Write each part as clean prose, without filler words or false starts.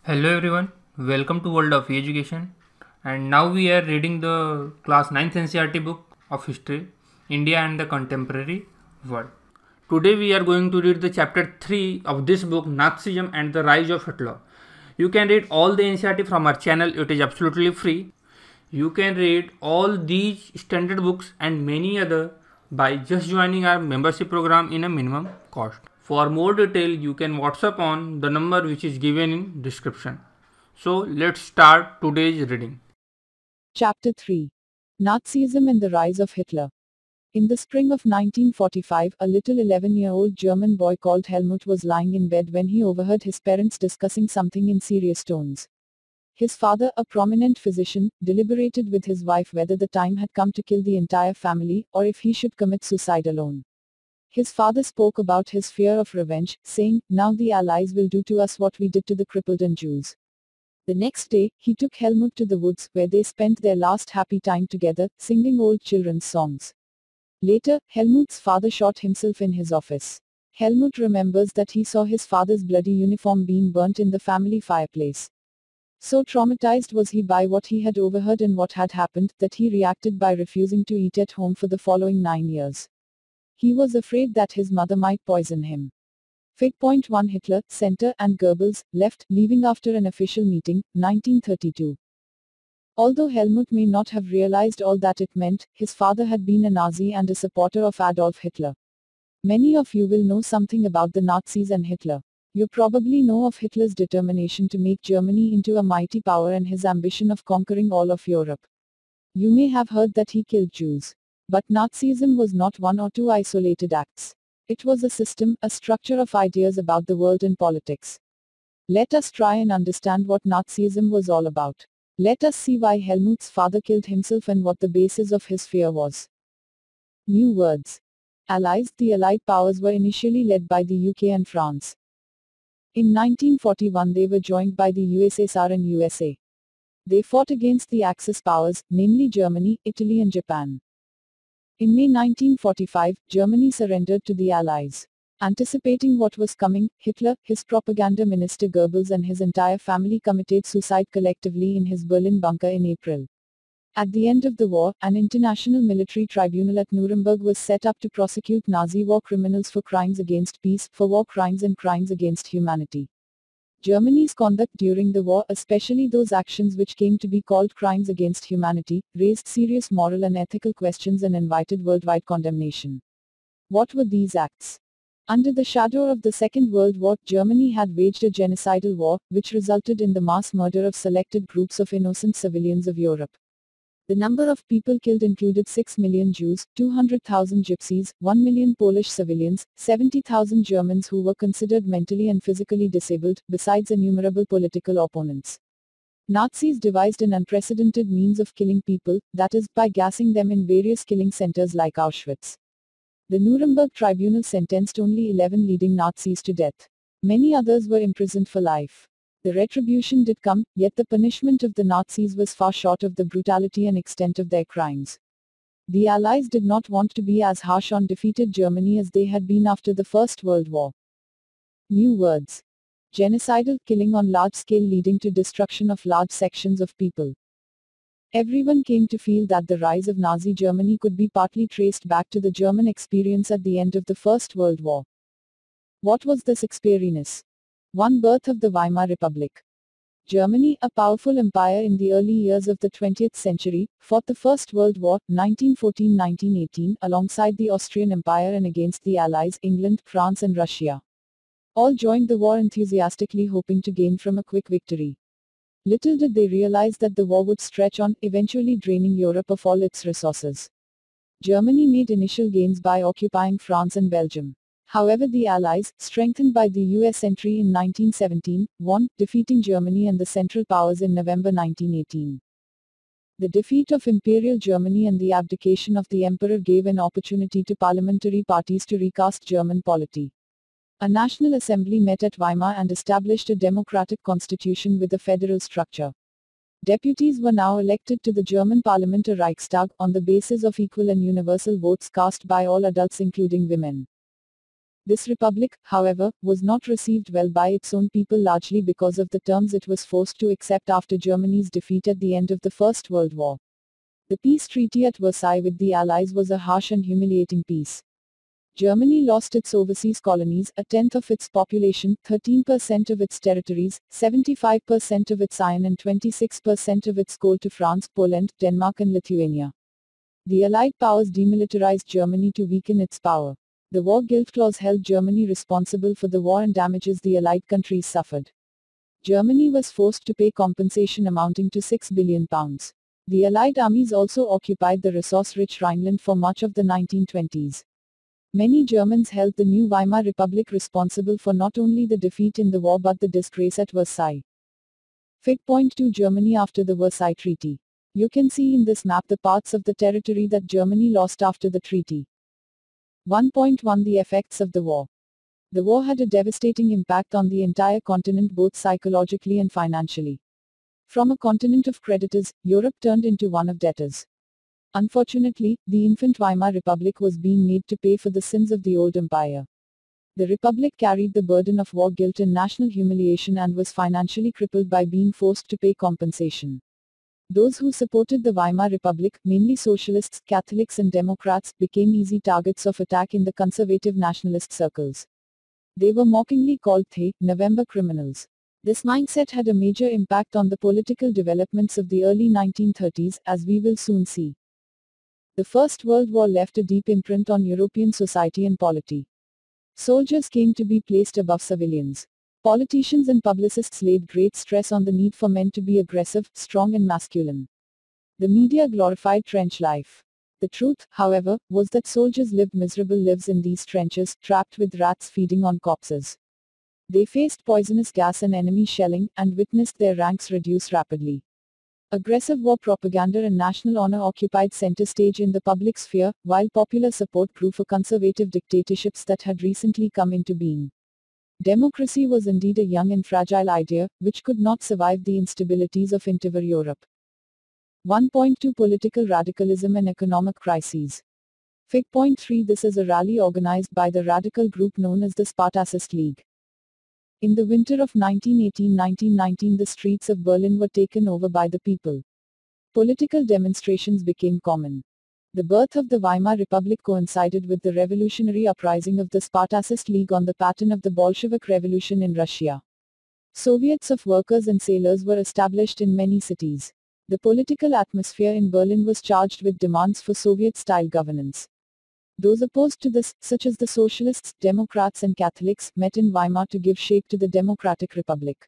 Hello everyone, welcome to World of Education. And now we are reading the class 9th NCERT book of history, India and the Contemporary World. Today we are going to read the chapter 3 of this book, Nazism and the Rise of Hitler. You can read all the NCERT from our channel, it is absolutely free. You can read all these standard books and many other by just joining our membership program in a minimum cost. For more detail, you can WhatsApp on the number which is given in description. So let's start today's reading. Chapter 3. Nazism and the Rise of Hitler. In the spring of 1945, a little 11-year-old German boy called Helmut was lying in bed when he overheard his parents discussing something in serious tones. His father, a prominent physician, deliberated with his wife whether the time had come to kill the entire family, or if he should commit suicide alone. His father spoke about his fear of revenge, saying, "Now the Allies will do to us what we did to the crippled and Jews." The next day, he took Helmut to the woods, where they spent their last happy time together, singing old children's songs. Later, Helmut's father shot himself in his office. Helmut remembers that he saw his father's bloody uniform being burnt in the family fireplace. So traumatized was he by what he had overheard and what had happened, that he reacted by refusing to eat at home for the following 9 years. He was afraid that his mother might poison him. Fig. 1 Hitler, Center, and Goebbels, left, leaving after an official meeting, 1932. Although Helmut may not have realized all that it meant, his father had been a Nazi and a supporter of Adolf Hitler. Many of you will know something about the Nazis and Hitler. You probably know of Hitler's determination to make Germany into a mighty power and his ambition of conquering all of Europe. You may have heard that he killed Jews. But Nazism was not one or two isolated acts. It was a system, a structure of ideas about the world and politics. Let us try and understand what Nazism was all about. Let us see why Helmut's father killed himself and what the basis of his fear was. New words. Allies. The Allied powers were initially led by the UK and France. In 1941 they were joined by the USSR and USA. They fought against the Axis powers, namely Germany, Italy and Japan. In May 1945, Germany surrendered to the Allies. Anticipating what was coming, Hitler, his propaganda minister Goebbels and his entire family committed suicide collectively in his Berlin bunker in April. At the end of the war, an international military tribunal at Nuremberg was set up to prosecute Nazi war criminals for crimes against peace, for war crimes and crimes against humanity. Germany's conduct during the war, especially those actions which came to be called crimes against humanity, raised serious moral and ethical questions and invited worldwide condemnation. What were these acts? Under the shadow of the Second World War, Germany had waged a genocidal war, which resulted in the mass murder of selected groups of innocent civilians of Europe. The number of people killed included 6 million Jews, 200,000 Gypsies, 1 million Polish civilians, 70,000 Germans who were considered mentally and physically disabled, besides innumerable political opponents. Nazis devised an unprecedented means of killing people, that is, by gassing them in various killing centers like Auschwitz. The Nuremberg tribunal sentenced only 11 leading Nazis to death. Many others were imprisoned for life. The retribution did come, yet the punishment of the Nazis was far short of the brutality and extent of their crimes. The Allies did not want to be as harsh on defeated Germany as they had been after the First World War. New words. Genocidal, killing on large scale leading to destruction of large sections of people. Everyone came to feel that the rise of Nazi Germany could be partly traced back to the German experience at the end of the First World War. What was this experience? 1. Birth of the Weimar Republic. Germany, a powerful empire in the early years of the 20th century, fought the First World War, 1914-1918, alongside the Austrian Empire and against the Allies, England, France and Russia. All joined the war enthusiastically hoping to gain from a quick victory. Little did they realize that the war would stretch on, eventually draining Europe of all its resources. Germany made initial gains by occupying France and Belgium. However, the Allies, strengthened by the US entry in 1917, won, defeating Germany and the Central Powers in November 1918. The defeat of Imperial Germany and the abdication of the Emperor gave an opportunity to parliamentary parties to recast German polity. A National Assembly met at Weimar and established a democratic constitution with a federal structure. Deputies were now elected to the German parliament, or Reichstag, on the basis of equal and universal votes cast by all adults including women. This republic, however, was not received well by its own people, largely because of the terms it was forced to accept after Germany's defeat at the end of the First World War. The peace treaty at Versailles with the Allies was a harsh and humiliating peace. Germany lost its overseas colonies, a tenth of its population, 13% of its territories, 75% of its iron and 26% of its coal to France, Poland, Denmark and Lithuania. The Allied powers demilitarized Germany to weaken its power. The war guilt clause held Germany responsible for the war and damages the Allied countries suffered. Germany was forced to pay compensation amounting to £6 billion. The Allied armies also occupied the resource-rich Rhineland for much of the 1920s. Many Germans held the new Weimar Republic responsible for not only the defeat in the war but the disgrace at Versailles. Fig. 2 Germany after the Versailles Treaty. You can see in this map the parts of the territory that Germany lost after the treaty. 1.1 The effects of the war. The war had a devastating impact on the entire continent both psychologically and financially. From a continent of creditors, Europe turned into one of debtors. Unfortunately, the infant Weimar Republic was being made to pay for the sins of the old empire. The Republic carried the burden of war guilt and national humiliation and was financially crippled by being forced to pay compensation. Those who supported the Weimar Republic, mainly socialists, Catholics and Democrats, became easy targets of attack in the conservative nationalist circles. They were mockingly called the November criminals. This mindset had a major impact on the political developments of the early 1930s, as we will soon see. The First World War left a deep imprint on European society and polity. Soldiers came to be placed above civilians. Politicians and publicists laid great stress on the need for men to be aggressive, strong and masculine. The media glorified trench life. The truth, however, was that soldiers lived miserable lives in these trenches, trapped with rats feeding on corpses. They faced poisonous gas and enemy shelling, and witnessed their ranks reduce rapidly. Aggressive war propaganda and national honor occupied center stage in the public sphere, while popular support grew for conservative dictatorships that had recently come into being. Democracy was indeed a young and fragile idea, which could not survive the instabilities of interwar Europe. 1.2 Political radicalism and economic crises. Fig. 3 This is a rally organized by the radical group known as the Spartacist League. In the winter of 1918-1919 the streets of Berlin were taken over by the people. Political demonstrations became common. The birth of the Weimar Republic coincided with the revolutionary uprising of the Spartacist League on the pattern of the Bolshevik Revolution in Russia. Soviets of workers and sailors were established in many cities. The political atmosphere in Berlin was charged with demands for Soviet-style governance. Those opposed to this, such as the Socialists, Democrats and Catholics, met in Weimar to give shape to the Democratic Republic.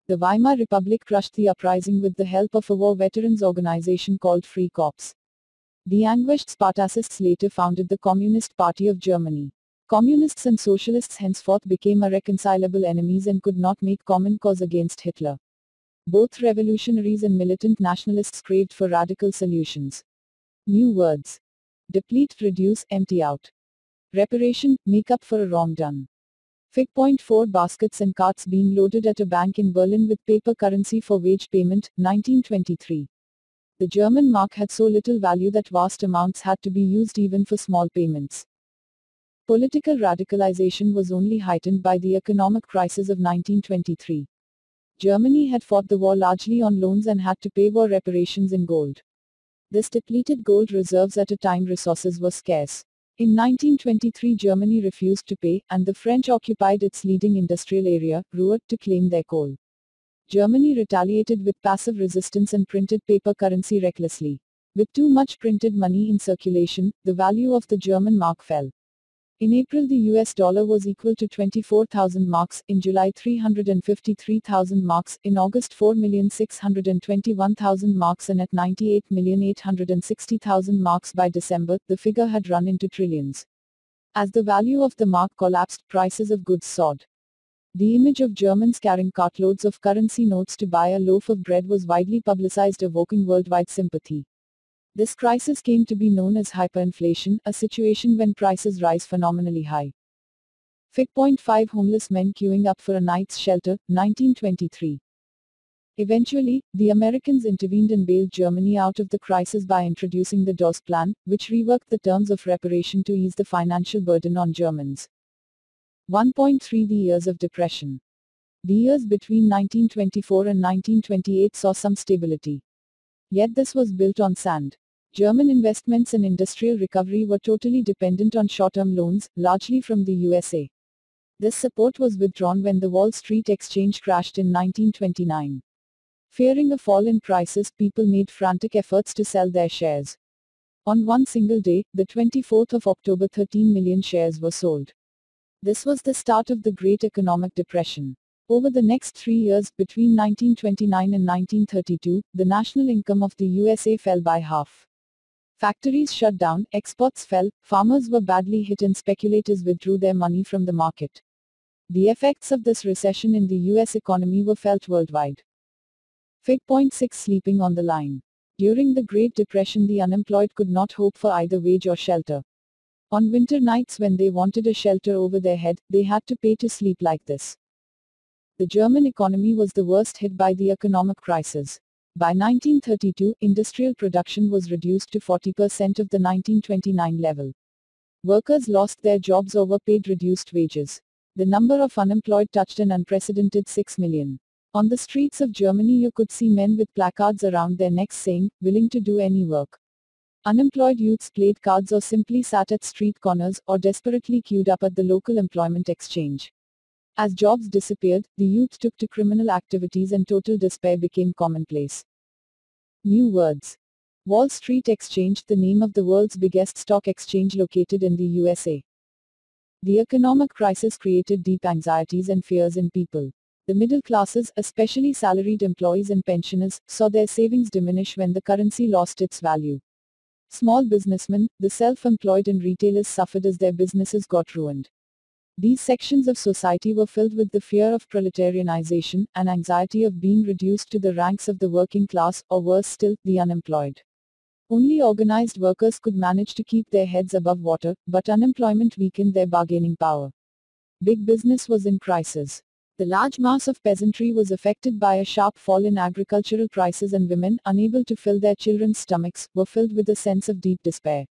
The Weimar Republic crushed the uprising with the help of a war veterans organization called Free Corps. The anguished Spartacists later founded the Communist Party of Germany. Communists and socialists henceforth became irreconcilable enemies and could not make common cause against Hitler. Both revolutionaries and militant nationalists craved for radical solutions. New words. Deplete, reduce, empty out. Reparation, make up for a wrong done. Fig. 4 Baskets and carts being loaded at a bank in Berlin with paper currency for wage payment, 1923. The German mark had so little value that vast amounts had to be used even for small payments. Political radicalization was only heightened by the economic crisis of 1923. Germany had fought the war largely on loans and had to pay war reparations in gold. This depleted gold reserves at a time resources were scarce. In 1923 Germany refused to pay, and the French occupied its leading industrial area, Ruhr, to claim their coal. Germany retaliated with passive resistance and printed paper currency recklessly. With too much printed money in circulation, the value of the German mark fell. In April the US dollar was equal to 24,000 marks, in July 353,000 marks, in August 4,621,000 marks and at 98,860,000 marks by December, the figure had run into trillions. As the value of the mark collapsed, prices of goods soared. The image of Germans carrying cartloads of currency notes to buy a loaf of bread was widely publicized, evoking worldwide sympathy. This crisis came to be known as hyperinflation, a situation when prices rise phenomenally high. Fig. 5 Homeless men queuing up for a night's shelter, 1923. Eventually, the Americans intervened and bailed Germany out of the crisis by introducing the Dawes Plan, which reworked the terms of reparation to ease the financial burden on Germans. 1.3 The years of depression. The years between 1924 and 1928 saw some stability. Yet this was built on sand. German investments and industrial recovery were totally dependent on short-term loans, largely from the USA. This support was withdrawn when the Wall Street Exchange crashed in 1929. Fearing a fall in prices, people made frantic efforts to sell their shares. On one single day, the 24th of October, 13 million shares were sold. This was the start of the Great Economic Depression. Over the next 3 years, between 1929 and 1932, the national income of the USA fell by half. Factories shut down, exports fell, farmers were badly hit and speculators withdrew their money from the market. The effects of this recession in the US economy were felt worldwide. Fig. 6 Sleeping on the line. During the Great Depression, the unemployed could not hope for either wage or shelter. On winter nights when they wanted a shelter over their head, they had to pay to sleep like this. The German economy was the worst hit by the economic crisis. By 1932, industrial production was reduced to 40% of the 1929 level. Workers lost their jobs or were paid reduced wages. The number of unemployed touched an unprecedented 6 million. On the streets of Germany you could see men with placards around their necks saying, "Willing to do any work." Unemployed youths played cards or simply sat at street corners, or desperately queued up at the local employment exchange. As jobs disappeared, the youth took to criminal activities and total despair became commonplace. New words. Wall Street Exchange, the name of the world's biggest stock exchange located in the USA. The economic crisis created deep anxieties and fears in people. The middle classes, especially salaried employees and pensioners, saw their savings diminish when the currency lost its value. Small businessmen, the self-employed and retailers suffered as their businesses got ruined. These sections of society were filled with the fear of proletarianization, and anxiety of being reduced to the ranks of the working class, or worse still, the unemployed. Only organized workers could manage to keep their heads above water, but unemployment weakened their bargaining power. Big business was in crisis. The large mass of peasantry was affected by a sharp fall in agricultural prices, and women, unable to fill their children's stomachs, were filled with a sense of deep despair.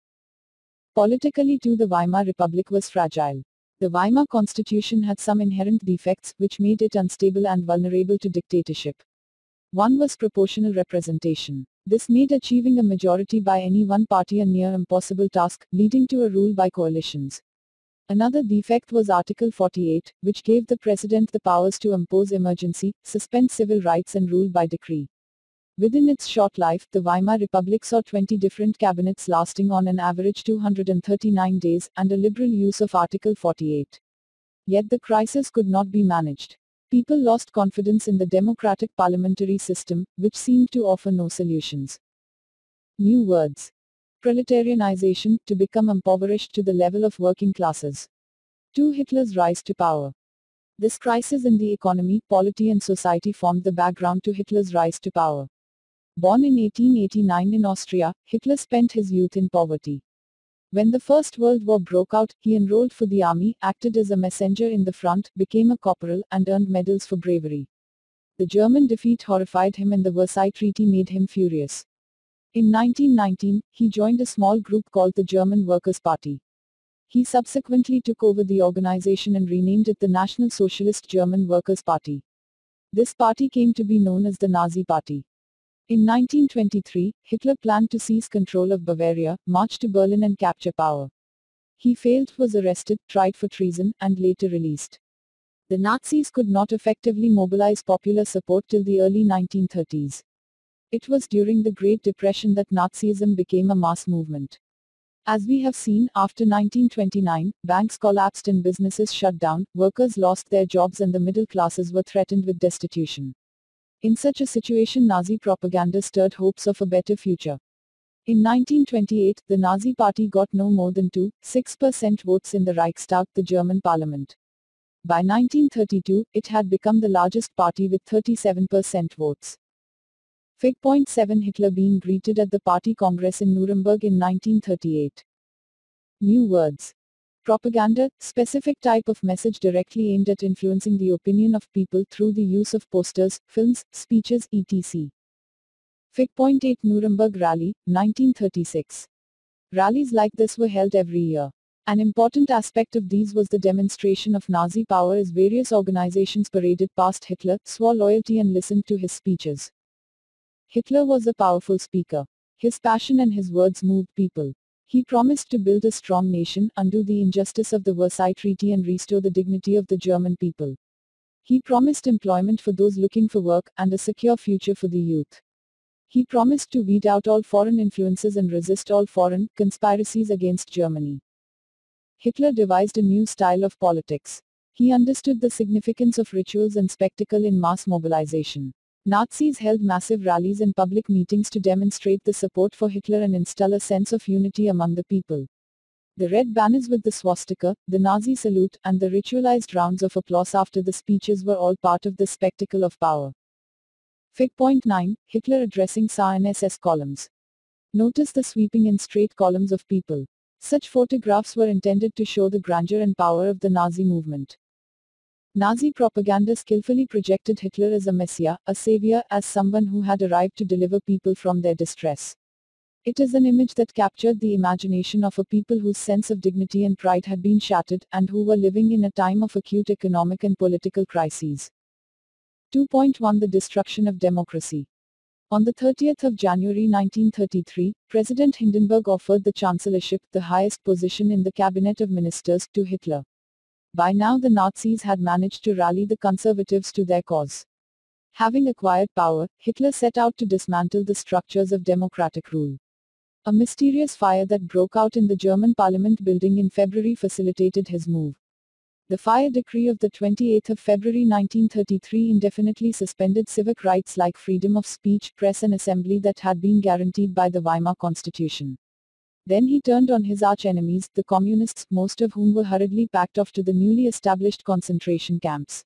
Politically too, the Weimar Republic was fragile. The Weimar Constitution had some inherent defects, which made it unstable and vulnerable to dictatorship. One was proportional representation. This made achieving a majority by any one party a near impossible task, leading to a rule by coalitions. Another defect was Article 48, which gave the president the powers to impose emergency, suspend civil rights and rule by decree. Within its short life, the Weimar Republic saw 20 different cabinets lasting on an average 239 days, and a liberal use of Article 48. Yet the crisis could not be managed. People lost confidence in the democratic parliamentary system, which seemed to offer no solutions. New words. Proletarianization, to become impoverished to the level of working classes. 2. Hitler's rise to power. This crisis in the economy, polity and society formed the background to Hitler's rise to power. Born in 1889 in Austria, Hitler spent his youth in poverty. When the First World War broke out, he enrolled for the army, acted as a messenger in the front, became a corporal, and earned medals for bravery. The German defeat horrified him and the Versailles Treaty made him furious. In 1919, he joined a small group called the German Workers' Party. He subsequently took over the organization and renamed it the National Socialist German Workers' Party. This party came to be known as the Nazi Party. In 1923, Hitler planned to seize control of Bavaria, march to Berlin and capture power. He failed, was arrested, tried for treason, and later released. The Nazis could not effectively mobilize popular support till the early 1930s. It was during the Great Depression that Nazism became a mass movement. As we have seen, after 1929, banks collapsed and businesses shut down, workers lost their jobs and the middle classes were threatened with destitution. In such a situation, Nazi propaganda stirred hopes of a better future. In 1928, the Nazi Party got no more than 2.6% votes in the Reichstag, the German parliament. By 1932, it had become the largest party with 37% votes. Fig. 7 Hitler being greeted at the party congress in Nuremberg in 1938. New words. Propaganda, specific type of message directly aimed at influencing the opinion of people through the use of posters, films, speeches, etc. Fig. 8 Nuremberg Rally, 1936. Rallies like this were held every year. An important aspect of these was the demonstration of Nazi power as various organizations paraded past Hitler, swore loyalty and listened to his speeches. Hitler was a powerful speaker. His passion and his words moved people. He promised to build a strong nation, undo the injustice of the Versailles Treaty and restore the dignity of the German people. He promised employment for those looking for work, and a secure future for the youth. He promised to weed out all foreign influences and resist all foreign conspiracies against Germany. Hitler devised a new style of politics. He understood the significance of rituals and spectacle in mass mobilization. Nazis held massive rallies and public meetings to demonstrate the support for Hitler and instill a sense of unity among the people. The red banners with the swastika, the Nazi salute, and the ritualized rounds of applause after the speeches were all part of this spectacle of power. Fig. 9. Hitler addressing SA and SS columns. Notice the sweeping in straight columns of people. Such photographs were intended to show the grandeur and power of the Nazi movement. Nazi propaganda skillfully projected Hitler as a messiah, a savior, as someone who had arrived to deliver people from their distress. It is an image that captured the imagination of a people whose sense of dignity and pride had been shattered, and who were living in a time of acute economic and political crises. 2.1 The destruction of democracy. On the 30th of January 1933, President Hindenburg offered the chancellorship, the highest position in the cabinet of ministers, to Hitler. By now the Nazis had managed to rally the conservatives to their cause. Having acquired power, Hitler set out to dismantle the structures of democratic rule. A mysterious fire that broke out in the German parliament building in February facilitated his move. The fire decree of the 28th of February 1933 indefinitely suspended civic rights like freedom of speech, press and assembly that had been guaranteed by the Weimar Constitution. Then he turned on his arch-enemies, the communists, most of whom were hurriedly packed off to the newly established concentration camps.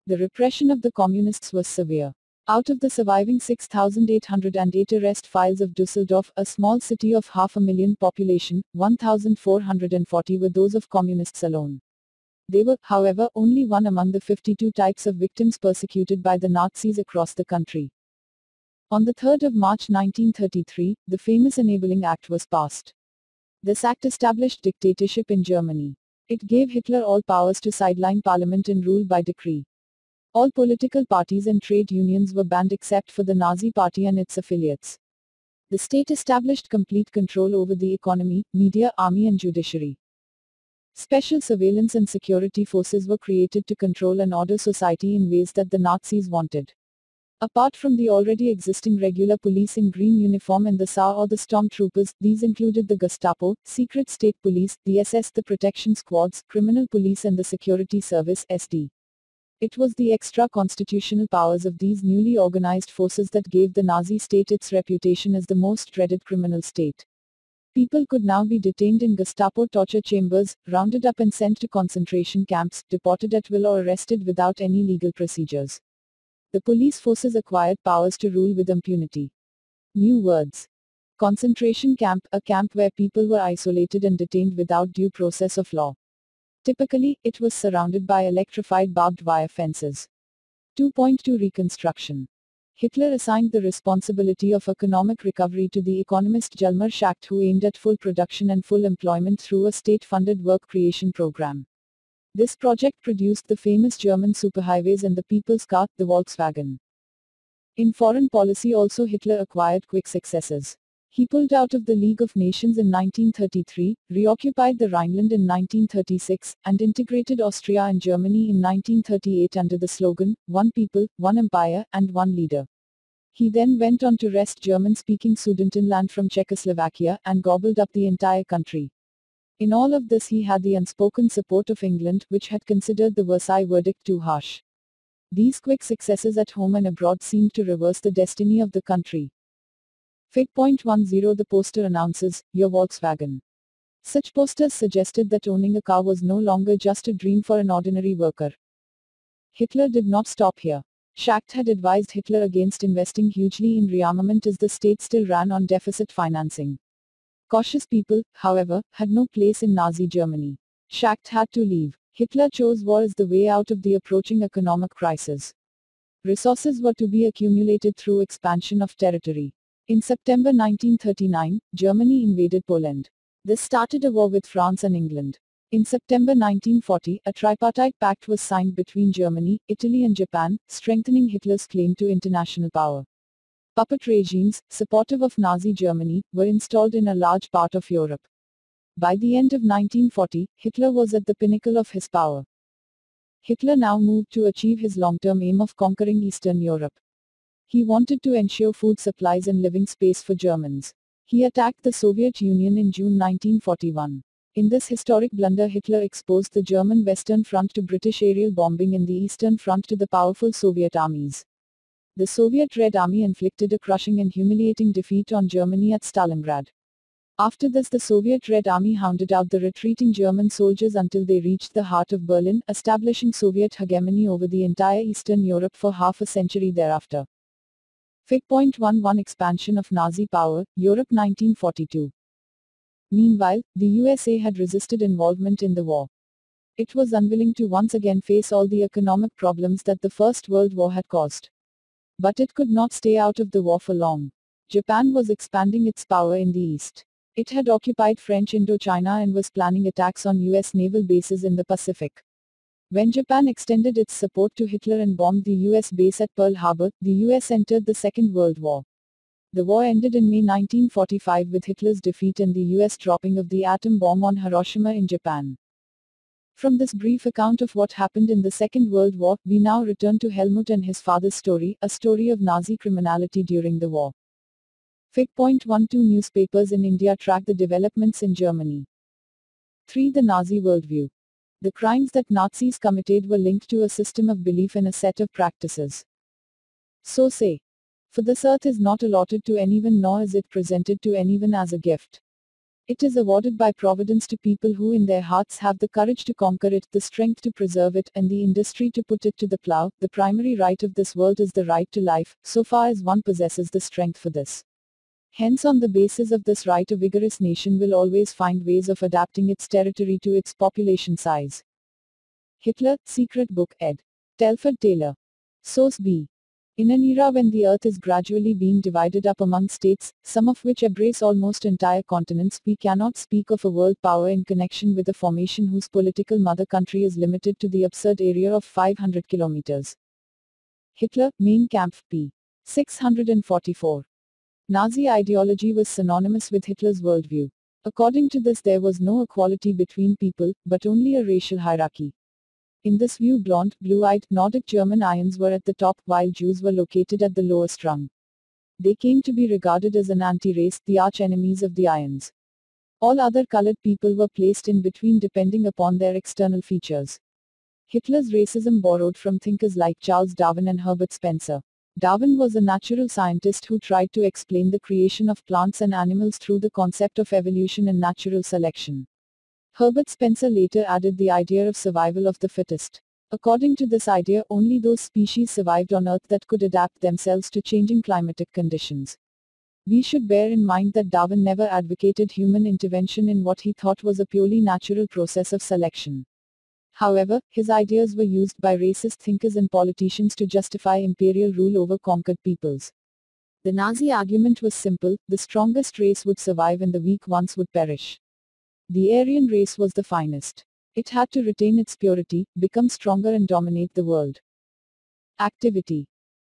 The repression of the communists was severe. Out of the surviving 6,808 arrest files of Dusseldorf, a small city of 500,000 population, 1,440 were those of communists alone. They were, however, only one among the 52 types of victims persecuted by the Nazis across the country. On the 3rd of March 1933, the famous Enabling Act was passed. This act established dictatorship in Germany. It gave Hitler all powers to sideline parliament and rule by decree. All political parties and trade unions were banned except for the Nazi Party and its affiliates. The state established complete control over the economy, media, army and judiciary. Special surveillance and security forces were created to control and order society in ways that the Nazis wanted. Apart from the already existing regular police in green uniform and the SA or the stormtroopers, these included the Gestapo, secret state police, the SS, the protection squads, criminal police and the security service SD. It was the extra-constitutional powers of these newly organized forces that gave the Nazi state its reputation as the most dreaded criminal state. People could now be detained in Gestapo torture chambers, rounded up and sent to concentration camps, deported at will or arrested without any legal procedures. The police forces acquired powers to rule with impunity. New words. Concentration camp, a camp where people were isolated and detained without due process of law. Typically, it was surrounded by electrified barbed wire fences. 2.2 Reconstruction. Hitler assigned the responsibility of economic recovery to the economist Hjalmar Schacht, who aimed at full production and full employment through a state-funded work creation program. This project produced the famous German superhighways and the people's car, the Volkswagen. In foreign policy also Hitler acquired quick successes. He pulled out of the League of Nations in 1933, reoccupied the Rhineland in 1936, and integrated Austria and Germany in 1938 under the slogan, "One people, one empire, and one leader." He then went on to wrest German-speaking Sudetenland from Czechoslovakia, and gobbled up the entire country. In all of this he had the unspoken support of England, which had considered the Versailles Verdict too harsh. These quick successes at home and abroad seemed to reverse the destiny of the country. Fig. 10 The poster announces, "Your Volkswagen." Such posters suggested that owning a car was no longer just a dream for an ordinary worker. Hitler did not stop here. Schacht had advised Hitler against investing hugely in rearmament as the state still ran on deficit financing. Cautious people, however, had no place in Nazi Germany. Schacht had to leave. Hitler chose war as the way out of the approaching economic crisis. Resources were to be accumulated through expansion of territory. In September 1939, Germany invaded Poland. This started a war with France and England. In September 1940, a tripartite pact was signed between Germany, Italy and Japan, strengthening Hitler's claim to international power. Puppet regimes, supportive of Nazi Germany, were installed in a large part of Europe. By the end of 1940, Hitler was at the pinnacle of his power. Hitler now moved to achieve his long-term aim of conquering Eastern Europe. He wanted to ensure food supplies and living space for Germans. He attacked the Soviet Union in June 1941. In this historic blunder, Hitler exposed the German Western Front to British aerial bombing and the Eastern Front to the powerful Soviet armies. The Soviet Red Army inflicted a crushing and humiliating defeat on Germany at Stalingrad. After this, the Soviet Red Army hounded out the retreating German soldiers until they reached the heart of Berlin, establishing Soviet hegemony over the entire Eastern Europe for half a century thereafter. Fig.11 Expansion of Nazi power, Europe 1942. Meanwhile, the USA had resisted involvement in the war. It was unwilling to once again face all the economic problems that the First World War had caused. But it could not stay out of the war for long. Japan was expanding its power in the East. It had occupied French Indochina and was planning attacks on US naval bases in the Pacific. When Japan extended its support to Hitler and bombed the US base at Pearl Harbor, the US entered the Second World War. The war ended in May 1945 with Hitler's defeat and the US dropping of the atom bomb on Hiroshima in Japan. From this brief account of what happened in the Second World War, we now return to Helmut and his father's story, a story of Nazi criminality during the war. Fig.12 Newspapers in India track the developments in Germany. 3. The Nazi worldview. The crimes that Nazis committed were linked to a system of belief and a set of practices. So say. For this earth is not allotted to anyone, nor is it presented to anyone as a gift. It is awarded by Providence to people who in their hearts have the courage to conquer it, the strength to preserve it, and the industry to put it to the plow. The primary right of this world is the right to life, so far as one possesses the strength for this. Hence, on the basis of this right, a vigorous nation will always find ways of adapting its territory to its population size. Hitler, Secret Book, ed. Telford Taylor. Source B. In an era when the earth is gradually being divided up among states, some of which embrace almost entire continents, we cannot speak of a world power in connection with a formation whose political mother country is limited to the absurd area of 500 kilometers. Hitler, Mein Kampf, p. 644. Nazi ideology was synonymous with Hitler's worldview. According to this, there was no equality between people, but only a racial hierarchy. In this view, blonde, blue-eyed, Nordic German Aryans were at the top, while Jews were located at the lowest rung. They came to be regarded as an anti-race, the arch-enemies of the Aryans. All other colored people were placed in between depending upon their external features. Hitler's racism borrowed from thinkers like Charles Darwin and Herbert Spencer. Darwin was a natural scientist who tried to explain the creation of plants and animals through the concept of evolution and natural selection. Herbert Spencer later added the idea of survival of the fittest. According to this idea, only those species survived on Earth that could adapt themselves to changing climatic conditions. We should bear in mind that Darwin never advocated human intervention in what he thought was a purely natural process of selection. However, his ideas were used by racist thinkers and politicians to justify imperial rule over conquered peoples. The Nazi argument was simple: the strongest race would survive and the weak ones would perish. The Aryan race was the finest. It had to retain its purity, become stronger and dominate the world. Activity.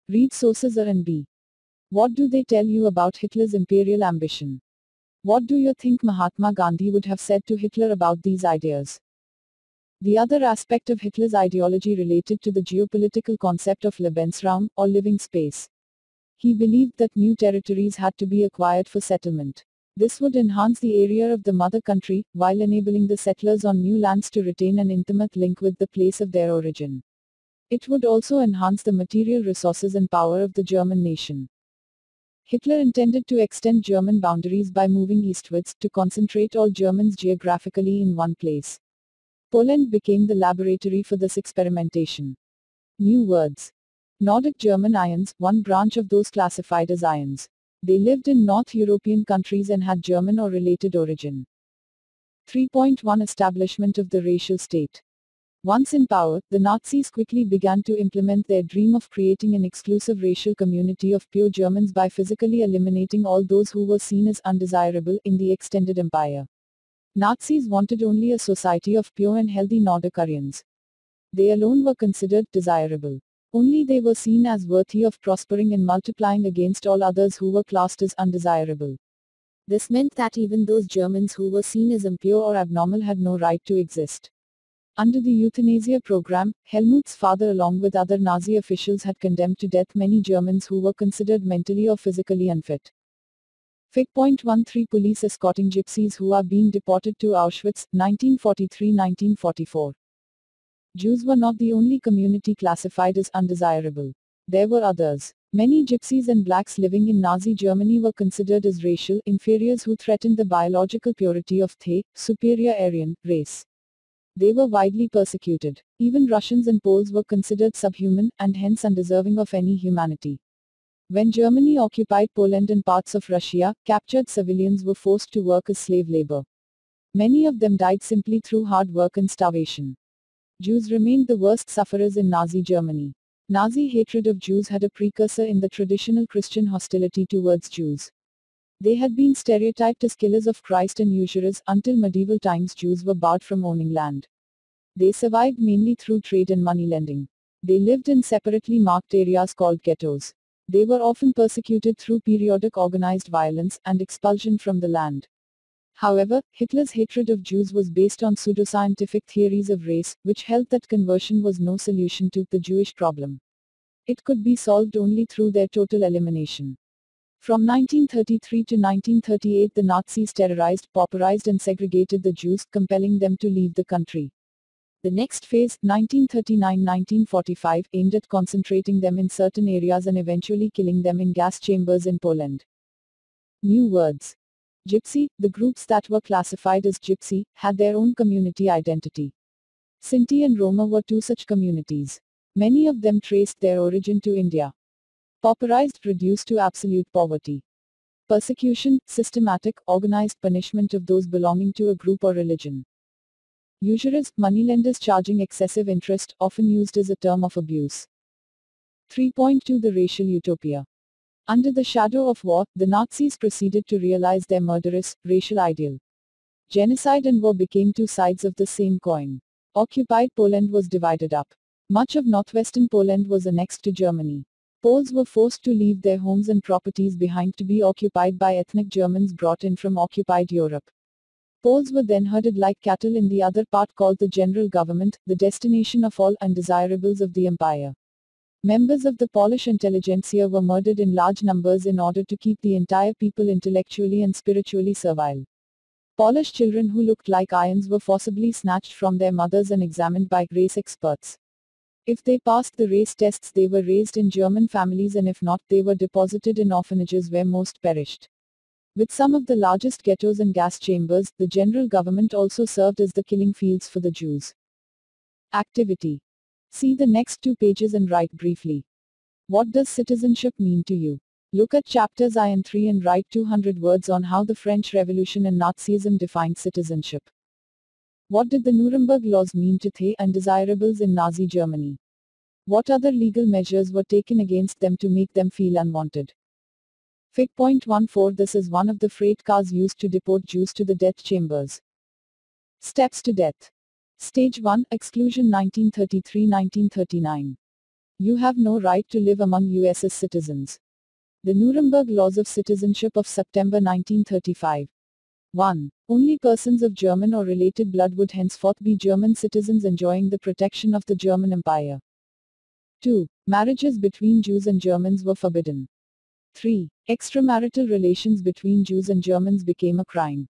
Read sources A and B. What do they tell you about Hitler's imperial ambition? What do you think Mahatma Gandhi would have said to Hitler about these ideas? The other aspect of Hitler's ideology related to the geopolitical concept of Lebensraum, or living space. He believed that new territories had to be acquired for settlement. This would enhance the area of the mother country, while enabling the settlers on new lands to retain an intimate link with the place of their origin. It would also enhance the material resources and power of the German nation. Hitler intended to extend German boundaries by moving eastwards, to concentrate all Germans geographically in one place. Poland became the laboratory for this experimentation. New words. Nordic German Aryans, one branch of those classified as Aryans. They lived in North European countries and had German or related origin. 3.1 Establishment of the racial state. Once in power, the Nazis quickly began to implement their dream of creating an exclusive racial community of pure Germans by physically eliminating all those who were seen as undesirable in the extended empire. Nazis wanted only a society of pure and healthy Nordic-Aryans. They alone were considered desirable. Only they were seen as worthy of prospering and multiplying against all others who were classed as undesirable. This meant that even those Germans who were seen as impure or abnormal had no right to exist. Under the euthanasia program, Helmut's father along with other Nazi officials had condemned to death many Germans who were considered mentally or physically unfit. Fig. 13 Police escorting gypsies who are being deported to Auschwitz, 1943-1944. Jews were not the only community classified as undesirable. There were others. Many gypsies and blacks living in Nazi Germany were considered as racial inferiors who threatened the biological purity of the superior Aryan race. They were widely persecuted. Even Russians and Poles were considered subhuman, and hence undeserving of any humanity. When Germany occupied Poland and parts of Russia, captured civilians were forced to work as slave labor. Many of them died simply through hard work and starvation. Jews remained the worst sufferers in Nazi Germany. Nazi hatred of Jews had a precursor in the traditional Christian hostility towards Jews. They had been stereotyped as killers of Christ and usurers. Until medieval times, Jews were barred from owning land. They survived mainly through trade and money lending. They lived in separately marked areas called ghettos. They were often persecuted through periodic organized violence and expulsion from the land. However, Hitler's hatred of Jews was based on pseudoscientific theories of race, which held that conversion was no solution to the Jewish problem. It could be solved only through their total elimination. From 1933 to 1938, the Nazis terrorized, pauperized and segregated the Jews, compelling them to leave the country. The next phase, 1939-1945, aimed at concentrating them in certain areas and eventually killing them in gas chambers in Poland. New words. Gypsy, the groups that were classified as Gypsy, had their own community identity. Sinti and Roma were two such communities. Many of them traced their origin to India. Pauperized, reduced to absolute poverty. Persecution, systematic, organized punishment of those belonging to a group or religion. Usurers, moneylenders charging excessive interest, often used as a term of abuse. 3.2 The racial utopia. Under the shadow of war, the Nazis proceeded to realize their murderous, racial ideal. Genocide and war became two sides of the same coin. Occupied Poland was divided up. Much of northwestern Poland was annexed to Germany. Poles were forced to leave their homes and properties behind to be occupied by ethnic Germans brought in from occupied Europe. Poles were then herded like cattle in the other part called the General Government, the destination of all undesirables of the empire. Members of the Polish intelligentsia were murdered in large numbers in order to keep the entire people intellectually and spiritually servile. Polish children who looked like Aryans were forcibly snatched from their mothers and examined by race experts. If they passed the race tests, they were raised in German families, and if not, they were deposited in orphanages where most perished. With some of the largest ghettos and gas chambers, the General Government also served as the killing fields for the Jews. Activity. See the next 2 pages and write briefly. What does citizenship mean to you? Look at chapters I and 3 and write 200 words on how the French Revolution and Nazism defined citizenship. What did the Nuremberg laws mean to the undesirables in Nazi Germany? What other legal measures were taken against them to make them feel unwanted? Fig. 14 This is one of the freight cars used to deport Jews to the death chambers. Steps to death. Stage 1, Exclusion 1933-1939. You have no right to live among US's citizens. The Nuremberg Laws of Citizenship of September 1935. 1. Only persons of German or related blood would henceforth be German citizens enjoying the protection of the German Empire. 2. Marriages between Jews and Germans were forbidden. 3. Extramarital relations between Jews and Germans became a crime.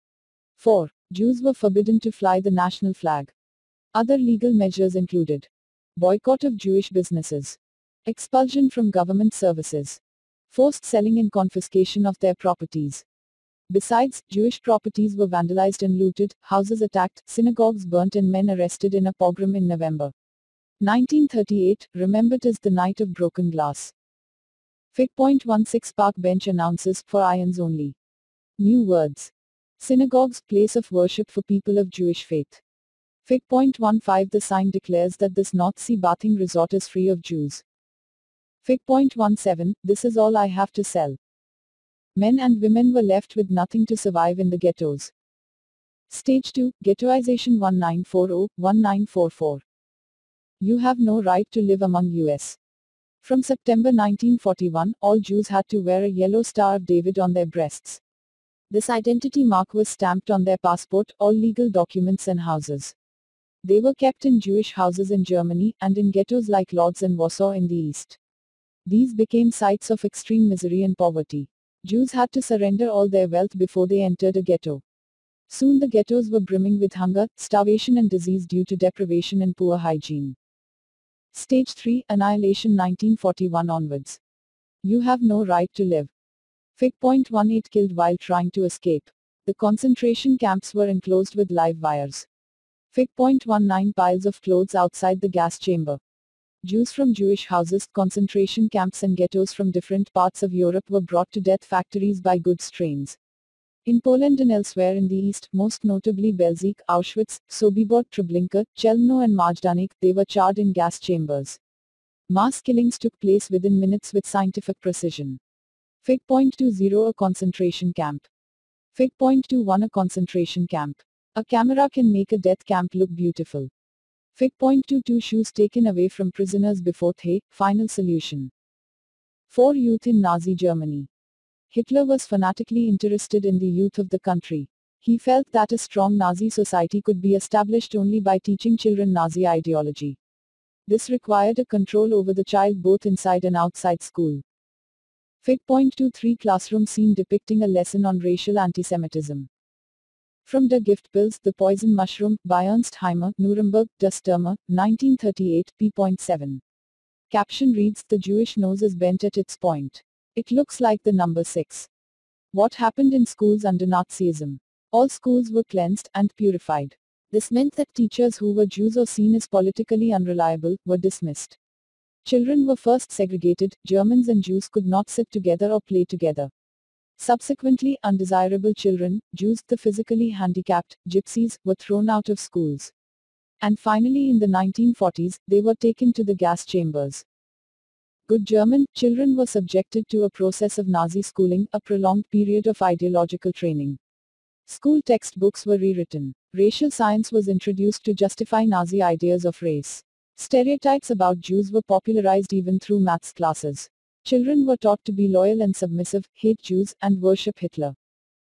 4. Jews were forbidden to fly the national flag. Other legal measures included boycott of Jewish businesses, expulsion from government services, forced selling and confiscation of their properties. Besides, Jewish properties were vandalized and looted, houses attacked, synagogues burnt and men arrested in a pogrom in November 1938, remembered as the Night of Broken Glass. Fig. 16 Park bench announces, for Aryans only. New words. Synagogues, place of worship for people of Jewish faith. Fig. 15 The sign declares that this North Sea bathing resort is free of Jews. Fig. 17 This is all I have to sell. Men and women were left with nothing to survive in the ghettos. Stage 2, Ghettoization 1940-1944. You have no right to live among US. From September 1941, all Jews had to wear a yellow Star of David on their breasts. This identity mark was stamped on their passport, all legal documents and houses. They were kept in Jewish houses in Germany, and in ghettos like Lodz and Warsaw in the east. These became sites of extreme misery and poverty. Jews had to surrender all their wealth before they entered a ghetto. Soon the ghettos were brimming with hunger, starvation and disease due to deprivation and poor hygiene. Stage 3, Annihilation 1941 onwards. You have no right to live. Fig.18 killed while trying to escape. The concentration camps were enclosed with live wires. Fig.19 piles of clothes outside the gas chamber. Jews from Jewish houses, concentration camps and ghettos from different parts of Europe were brought to death factories by goods trains. In Poland and elsewhere in the east, most notably Belzec, Auschwitz, Sobibor, Treblinka, Chelmno and Majdanek, they were charred in gas chambers. Mass killings took place within minutes with scientific precision. Fig.20 A concentration camp. Fig.21 A concentration camp. A camera can make a death camp look beautiful. Fig.22 Shoes taken away from prisoners before the final solution. 4 Youth in Nazi Germany. Hitler was fanatically interested in the youth of the country. He felt that a strong Nazi society could be established only by teaching children Nazi ideology. This required a control over the child both inside and outside school. Fig.23 Classroom scene depicting a lesson on racial antisemitism. From Der Giftpilz, The Poison Mushroom, by Ernst Heimer, Nuremberg, Das Stürmer, 1938, p.7. Caption reads, The Jewish nose is bent at its point. It looks like the number 6. What happened in schools under Nazism? All schools were cleansed and purified. This meant that teachers who were Jews or seen as politically unreliable were dismissed. Children were first segregated. Germans and Jews could not sit together or play together. Subsequently, undesirable children, Jews, the physically handicapped, gypsies, were thrown out of schools. And finally in the 1940s, they were taken to the gas chambers. Good German, children were subjected to a process of Nazi schooling, a prolonged period of ideological training. School textbooks were rewritten. Racial science was introduced to justify Nazi ideas of race. Stereotypes about Jews were popularized even through maths classes. Children were taught to be loyal and submissive, hate Jews, and worship Hitler.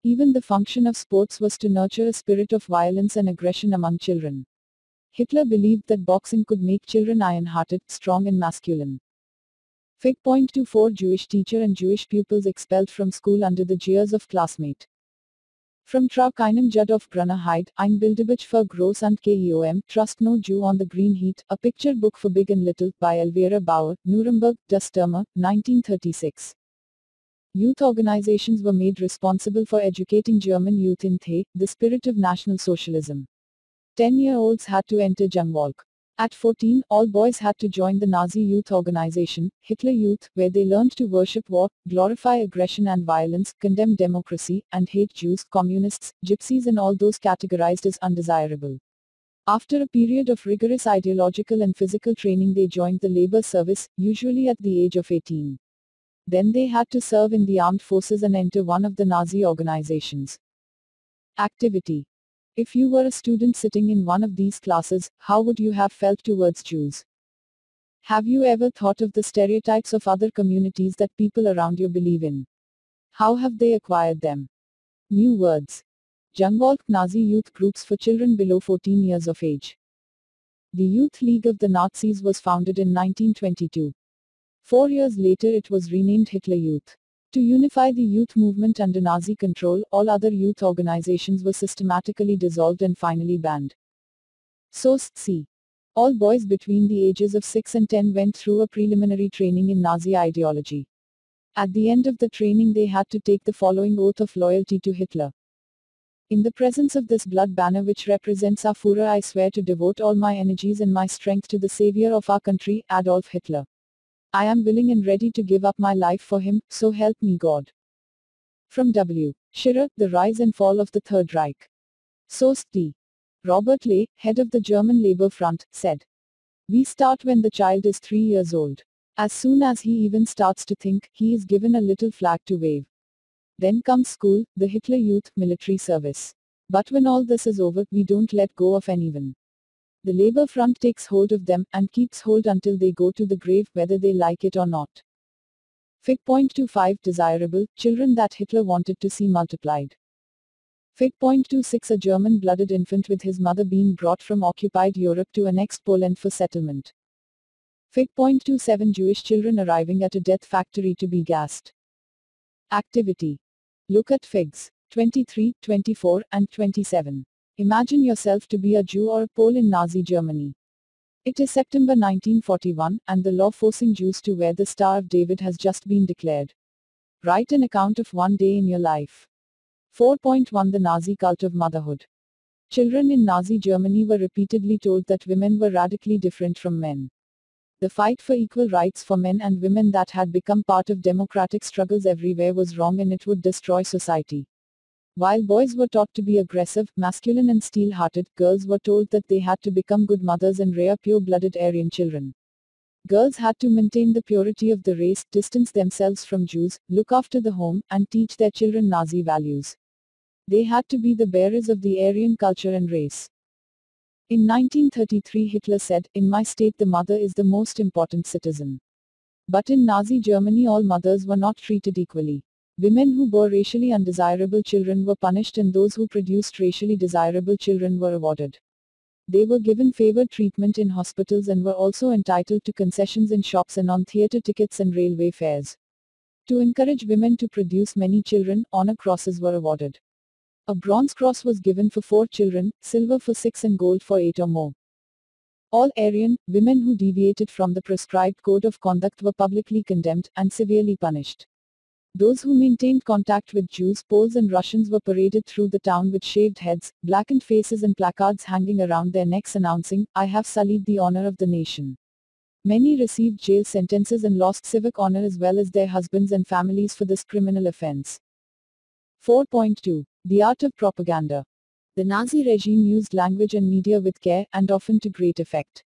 Even the function of sports was to nurture a spirit of violence and aggression among children. Hitler believed that boxing could make children iron-hearted, strong and masculine. Fig.24 Jewish teacher and Jewish pupils expelled from school under the jeers of classmate. From Trau keinem Judd auf grüner Heid, ein Bilderbuch für Groß und Keum, Trust no Jew on the Green Heat, a picture book for big and little, by Elvira Bauer, Nuremberg, Das Stürmer, 1936. Youth organizations were made responsible for educating German youth in the spirit of National Socialism. 10-year-olds had to enter Jungvolk. At 14, all boys had to join the Nazi youth organization, Hitler Youth, where they learned to worship war, glorify aggression and violence, condemn democracy, and hate Jews, communists, gypsies and all those categorized as undesirable. After a period of rigorous ideological and physical training, they joined the labor service, usually at the age of 18. Then they had to serve in the armed forces and enter one of the Nazi organizations. Activity. If you were a student sitting in one of these classes, how would you have felt towards Jews? Have you ever thought of the stereotypes of other communities that people around you believe in? How have they acquired them? New words. Jungvolk, Nazi youth groups for children below 14 years of age. The Youth League of the Nazis was founded in 1922. 4 years later it was renamed Hitler Youth. To unify the youth movement under Nazi control, all other youth organizations were systematically dissolved and finally banned. Source C. All boys between the ages of 6 and 10 went through a preliminary training in Nazi ideology. At the end of the training they had to take the following oath of loyalty to Hitler. In the presence of this blood banner which represents our Führer, I swear to devote all my energies and my strength to the savior of our country, Adolf Hitler. I am willing and ready to give up my life for him, so help me God. From W. Schirrer, The Rise and Fall of the Third Reich. Source D. Robert Ley, head of the German Labor Front, said, We start when the child is 3 years old. As soon as he even starts to think, he is given a little flag to wave. Then comes school, the Hitler Youth, military service. But when all this is over, we don't let go of anyone. The Labour Front takes hold of them and keeps hold until they go to the grave, whether they like it or not. Fig. 25 Desirable children that Hitler wanted to see multiplied. Fig. 26 A German-blooded infant with his mother being brought from occupied Europe to annexed Poland for settlement. Fig. 27 Jewish children arriving at a death factory to be gassed. Activity. Look at Figs 23, 24, and 27. Imagine yourself to be a Jew or a Pole in Nazi Germany. It is September 1941, and the law forcing Jews to wear the Star of David has just been declared. Write an account of one day in your life. 4.1 The Nazi Cult of Motherhood. Children in Nazi Germany were repeatedly told that women were radically different from men. The fight for equal rights for men and women that had become part of democratic struggles everywhere was wrong, and it would destroy society. While boys were taught to be aggressive, masculine and steel-hearted, girls were told that they had to become good mothers and rear pure-blooded Aryan children. Girls had to maintain the purity of the race, distance themselves from Jews, look after the home, and teach their children Nazi values. They had to be the bearers of the Aryan culture and race. In 1933 Hitler said, "In my state the mother is the most important citizen." But in Nazi Germany all mothers were not treated equally. Women who bore racially undesirable children were punished, and those who produced racially desirable children were awarded. They were given favored treatment in hospitals and were also entitled to concessions in shops and on theatre tickets and railway fares. To encourage women to produce many children, honor crosses were awarded. A bronze cross was given for 4 children, silver for 6 and gold for 8 or more. All Aryan women who deviated from the prescribed code of conduct were publicly condemned and severely punished. Those who maintained contact with Jews, Poles and Russians were paraded through the town with shaved heads, blackened faces and placards hanging around their necks announcing, "I have sullied the honor of the nation." Many received jail sentences and lost civic honor as well as their husbands and families for this criminal offense. 4.2 The Art of Propaganda. The Nazi regime used language and media with care, and often to great effect.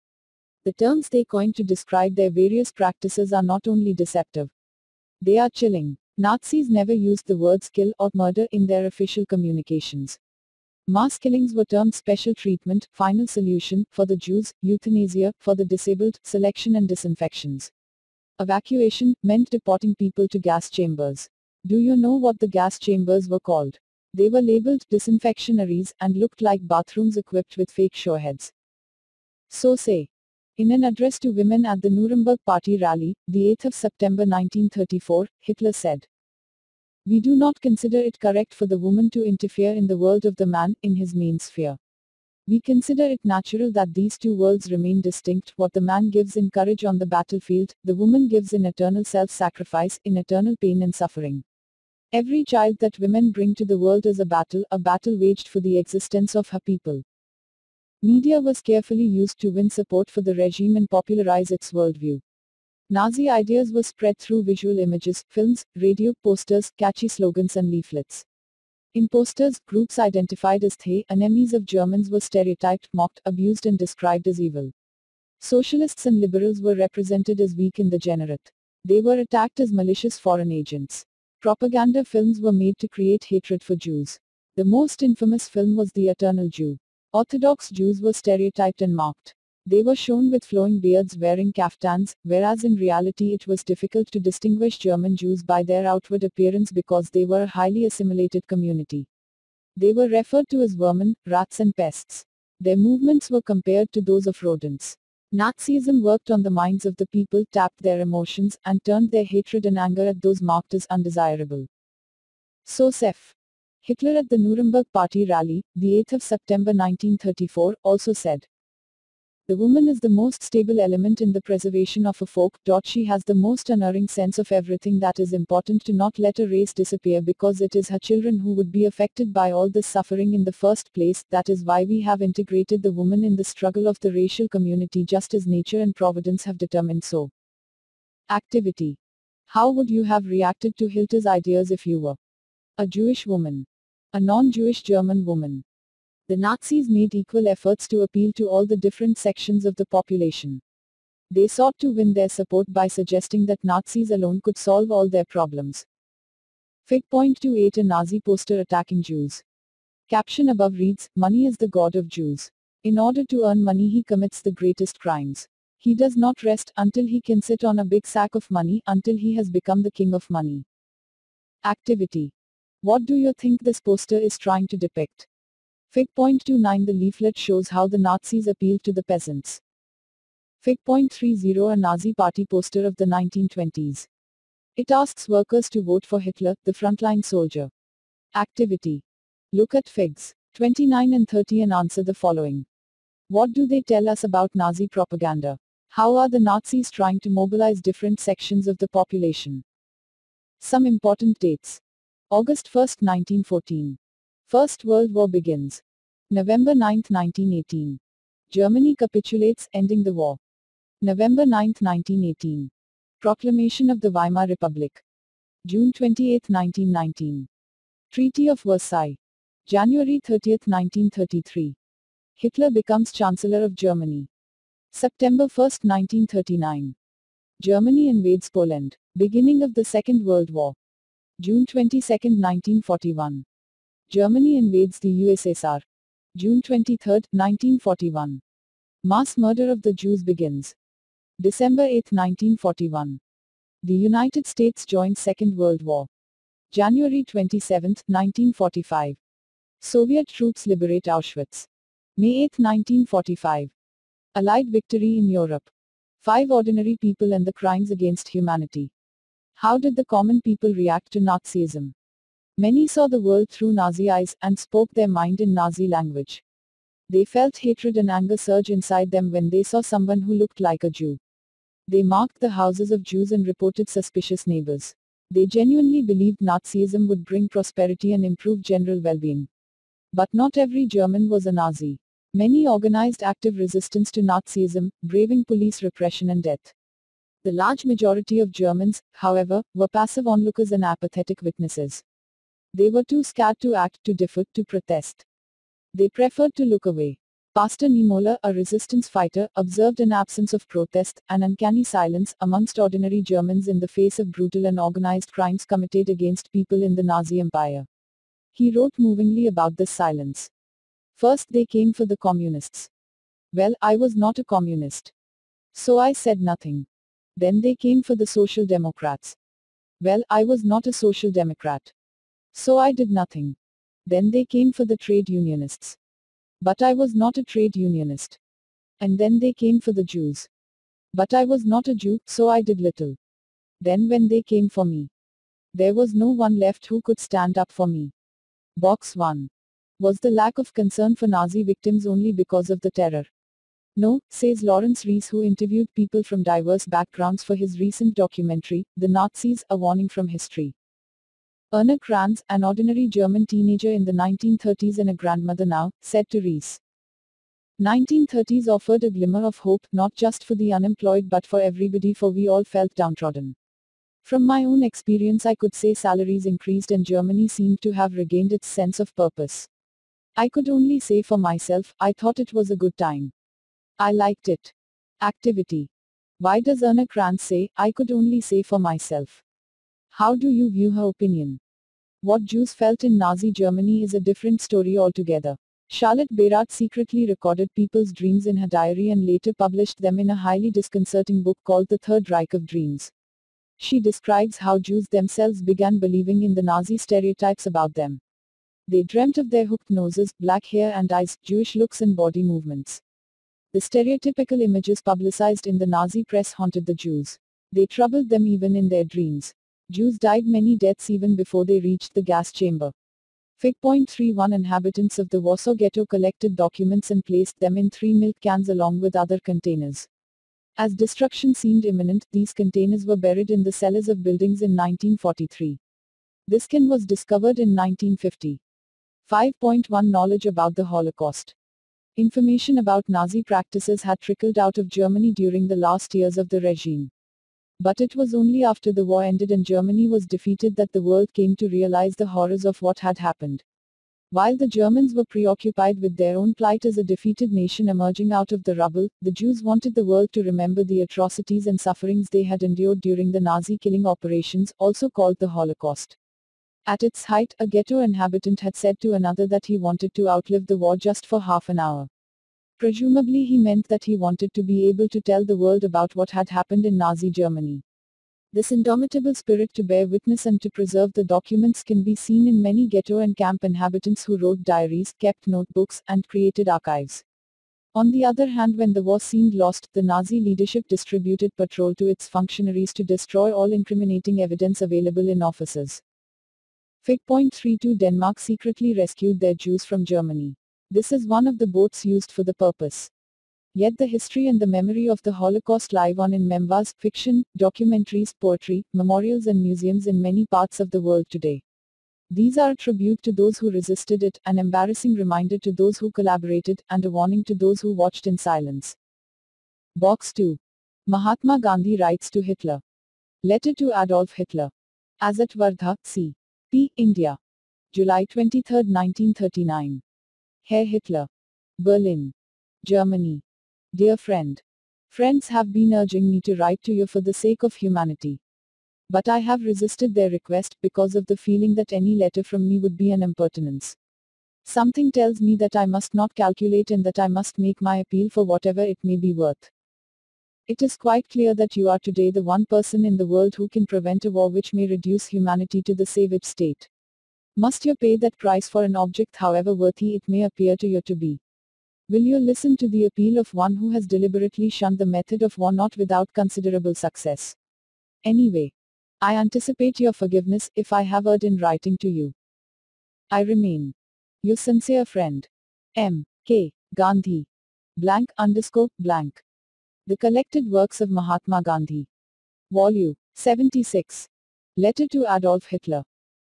The terms they coined to describe their various practices are not only deceptive. They are chilling. Nazis never used the words kill or murder in their official communications. Mass killings were termed special treatment, final solution, for the Jews, euthanasia, for the disabled, selection and disinfections. Evacuation meant deporting people to gas chambers. Do you know what the gas chambers were called? They were labeled disinfectionaries and looked like bathrooms equipped with fake showerheads. So say. In an address to women at the Nuremberg Party rally, the 8th of September 1934, Hitler said, "We do not consider it correct for the woman to interfere in the world of the man, in his main sphere. We consider it natural that these two worlds remain distinct. What the man gives in courage on the battlefield, the woman gives in eternal self-sacrifice, in eternal pain and suffering. Every child that women bring to the world is a battle waged for the existence of her people." Media was carefully used to win support for the regime and popularize its worldview. Nazi ideas were spread through visual images, films, radio, posters, catchy slogans and leaflets. In posters, groups identified as the enemies of Germans were stereotyped, mocked, abused and described as evil. Socialists and liberals were represented as weak in the generate. They were attacked as malicious foreign agents. Propaganda films were made to create hatred for Jews. The most infamous film was The Eternal Jew. Orthodox Jews were stereotyped and mocked. They were shown with flowing beards wearing kaftans, whereas in reality it was difficult to distinguish German Jews by their outward appearance because they were a highly assimilated community. They were referred to as vermin, rats and pests. Their movements were compared to those of rodents. Nazism worked on the minds of the people, tapped their emotions, and turned their hatred and anger at those marked as undesirable. So Sef. Hitler at the Nuremberg Party rally, the 8th of September 1934, also said, "The woman is the most stable element in the preservation of a folk. She has the most unerring sense of everything that is important to not let a race disappear because it is her children who would be affected by all this suffering in the first place. That is why we have integrated the woman in the struggle of the racial community just as nature and providence have determined so." Activity. How would you have reacted to Hitler's ideas if you were a Jewish woman? A non-Jewish German woman? The Nazis made equal efforts to appeal to all the different sections of the population. They sought to win their support by suggesting that Nazis alone could solve all their problems. Fig. 28 A Nazi poster attacking Jews. Caption above reads, Money is the god of Jews. In order to earn money he commits the greatest crimes. He does not rest until he can sit on a big sack of money until he has become the king of money. Activity. What do you think this poster is trying to depict? Fig.29 The leaflet shows how the Nazis appealed to the peasants. Fig.30 A Nazi party poster of the 1920s. It asks workers to vote for Hitler, the frontline soldier. Activity. Look at figs 29 and 30 and answer the following. What do they tell us about Nazi propaganda? How are the Nazis trying to mobilize different sections of the population? Some important dates. August 1, 1914. First World War begins. November 9, 1918. Germany capitulates, ending the war. November 9, 1918. Proclamation of the Weimar Republic. June 28, 1919. Treaty of Versailles. January 30, 1933. Hitler becomes Chancellor of Germany. September 1, 1939. Germany invades Poland. Beginning of the Second World War. June 22, 1941. Germany invades the USSR. June 23, 1941. Mass murder of the Jews begins. December 8, 1941. The United States joins Second World War. January 27, 1945. Soviet troops liberate Auschwitz. May 8, 1945. Allied victory in Europe. 5 ordinary people and the crimes against humanity. How did the common people react to Nazism? Many saw the world through Nazi eyes and spoke their mind in Nazi language. They felt hatred and anger surge inside them when they saw someone who looked like a Jew. They marked the houses of Jews and reported suspicious neighbors. They genuinely believed Nazism would bring prosperity and improve general well-being. But not every German was a Nazi. Many organized active resistance to Nazism, braving police repression and death. The large majority of Germans, however, were passive onlookers and apathetic witnesses. They were too scared to act, to differ, to protest. They preferred to look away. Pastor Niemöller, a resistance fighter, observed an absence of protest, an uncanny silence, amongst ordinary Germans in the face of brutal and organized crimes committed against people in the Nazi Empire. He wrote movingly about this silence. First they came for the communists. Well, I was not a communist. So I said nothing. Then they came for the Social Democrats. Well, I was not a Social Democrat. So I did nothing. Then they came for the trade unionists. But I was not a trade unionist. And then they came for the Jews. But I was not a Jew, so I did little. Then when they came for me, there was no one left who could stand up for me. Box 1. Was the lack of concern for Nazi victims only because of the terror? No, says Lawrence Rees, who interviewed people from diverse backgrounds for his recent documentary, The Nazis, A Warning from History. Erna Kranz, an ordinary German teenager in the 1930s and a grandmother now, said to Rees. 1930s offered a glimmer of hope, not just for the unemployed but for everybody, for we all felt downtrodden. From my own experience I could say salaries increased and Germany seemed to have regained its sense of purpose. I could only say for myself, I thought it was a good time. I liked it. Activity. Why does Erna Kranz say, I could only say for myself? How do you view her opinion? What Jews felt in Nazi Germany is a different story altogether. Charlotte Bayrat secretly recorded people's dreams in her diary and later published them in a highly disconcerting book called The Third Reich of Dreams. She describes how Jews themselves began believing in the Nazi stereotypes about them. They dreamt of their hooked noses, black hair and eyes, Jewish looks and body movements. The stereotypical images publicized in the Nazi press haunted the Jews. They troubled them even in their dreams. Jews died many deaths even before they reached the gas chamber. Fig.31 Inhabitants of the Warsaw Ghetto collected documents and placed them in 3 milk cans along with other containers. As destruction seemed imminent, these containers were buried in the cellars of buildings in 1943. This can was discovered in 1950. 5.1 Knowledge about the Holocaust. Information about Nazi practices had trickled out of Germany during the last years of the regime. But it was only after the war ended and Germany was defeated that the world came to realize the horrors of what had happened. While the Germans were preoccupied with their own plight as a defeated nation emerging out of the rubble, the Jews wanted the world to remember the atrocities and sufferings they had endured during the Nazi killing operations, also called the Holocaust. At its height, a ghetto inhabitant had said to another that he wanted to outlive the war just for half an hour. Presumably he meant that he wanted to be able to tell the world about what had happened in Nazi Germany. This indomitable spirit to bear witness and to preserve the documents can be seen in many ghetto and camp inhabitants who wrote diaries, kept notebooks, and created archives. On the other hand, when the war seemed lost, the Nazi leadership distributed patrol to its functionaries to destroy all incriminating evidence available in offices. Fig. 32 Denmark secretly rescued their Jews from Germany. This is one of the boats used for the purpose. Yet the history and the memory of the Holocaust live on in memoirs, fiction, documentaries, poetry, memorials and museums in many parts of the world today. These are a tribute to those who resisted it, an embarrassing reminder to those who collaborated, and a warning to those who watched in silence. Box 2. Mahatma Gandhi writes to Hitler. Letter to Adolf Hitler. As at Wardha, C. P. India. July 23, 1939. Herr Hitler. Berlin. Germany. Dear friend. Friends have been urging me to write to you for the sake of humanity. But I have resisted their request because of the feeling that any letter from me would be an impertinence. Something tells me that I must not calculate and that I must make my appeal for whatever it may be worth. It is quite clear that you are today the one person in the world who can prevent a war which may reduce humanity to the savage state. Must you pay that price for an object however worthy it may appear to you to be? Will you listen to the appeal of one who has deliberately shunned the method of war not without considerable success? Anyway, I anticipate your forgiveness if I have erred in writing to you. I remain your sincere friend, M. K. Gandhi. __. The Collected Works of Mahatma Gandhi. Volume 76. Letter to Adolf Hitler.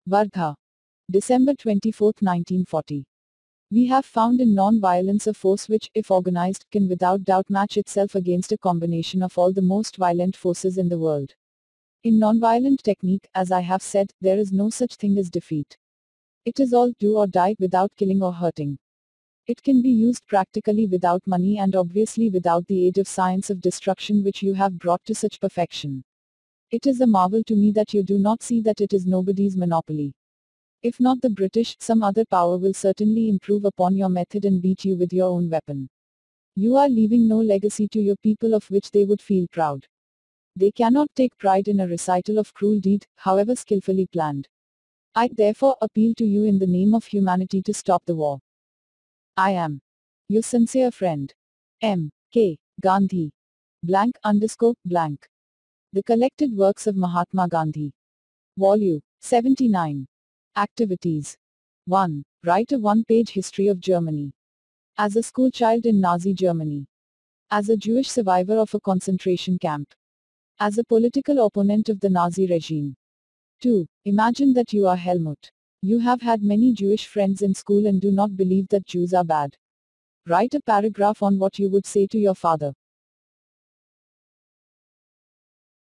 Wardha. December 24, 1940. We have found in non-violence a force which, if organized, can without doubt match itself against a combination of all the most violent forces in the world. In non-violent technique, as I have said, there is no such thing as defeat. It is all do or die without killing or hurting. It can be used practically without money and obviously without the aid of science of destruction which you have brought to such perfection. It is a marvel to me that you do not see that it is nobody's monopoly. If not the British, some other power will certainly improve upon your method and beat you with your own weapon. You are leaving no legacy to your people of which they would feel proud. They cannot take pride in a recital of cruel deed, however skillfully planned. I therefore appeal to you in the name of humanity to stop the war. I am your sincere friend, M. K. Gandhi. __. The Collected Works of Mahatma Gandhi. Volume 79. Activities. 1. Write a one-page history of Germany. As a schoolchild in Nazi Germany. As a Jewish survivor of a concentration camp. As a political opponent of the Nazi regime. 2. Imagine that you are Helmut. You have had many Jewish friends in school and do not believe that Jews are bad. Write a paragraph on what you would say to your father.